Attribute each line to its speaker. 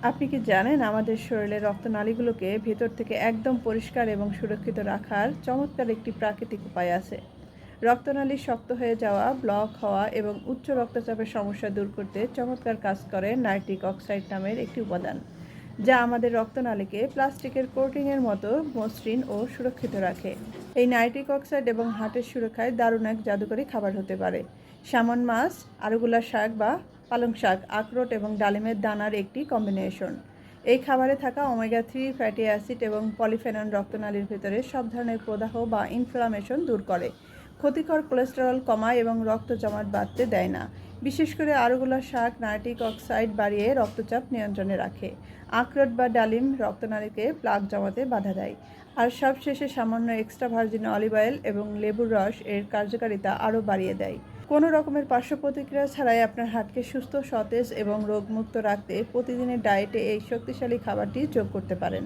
Speaker 1: আপনি কি জানেন আমাদের শরীরের রক্তনালীগুলোকে ভেতর থেকে একদম পরিষ্কার এবং সুরক্ষিত রাখার চমৎকার একটি প্রাকৃতিক উপায় আছে। রক্তনালী শক্ত হয়ে যাওয়া, ব্লক হওয়া এবং উচ্চ রক্তচাপের সমস্যা দূর করতে চমৎকার কাজ করে নাইট্রিক অক্সাইড নামের একটি উপাদান, যা আমাদের রক্তনালীকে প্লাস্টিকের কোটিংয়ের মতো মসৃণ ও সুরক্ষিত রাখে। এই নাইট্রিক অক্সাইড এবং হার্টের সুরক্ষায় দারুণ এক জাদুকরী খাবার হতে পারে। স্যামন মাছ, আরুগুলা শাক বা পালং শাক, আখরোট এবং ডালিমের দানার একটি কম্বিনেশন। এই খাবারে থাকা ওমেগা-3 ফ্যাটি অ্যাসিড এবং পলিফেনল রক্তনালীর ভেতরে সব ধরনের প্রদাহ বা ইনফ্লামেশন দূর করে, ক্ষতিকর কোলেস্টেরল কমায় এবং রক্ত জমাট বাঁধতে দেয় না। বিশেষ করে আরুগুলা শাক নাইট্রিক অক্সাইড বাড়িয়ে রক্তচাপ নিয়ন্ত্রণে রাখে। আখরোট বা ডালিম রক্তনালীকে প্লাক জমাতে বাধা দেয়। আর সবশেষে সামান্য এক্সট্রা ভার্জিন অলিভ অয়েল এবং লেবুর রস এর কার্যকারিতা আরও বাড়িয়ে দেয়। কোনো রকমের পার্শ্ব প্রতিক্রিয়া ছাড়াই আপনার হার্টকে সুস্থ, সতেজ এবং রোগমুক্ত রাখতে প্রতিদিনের ডায়েটে এই শক্তিশালী খাবারটি যোগ করতে পারেন।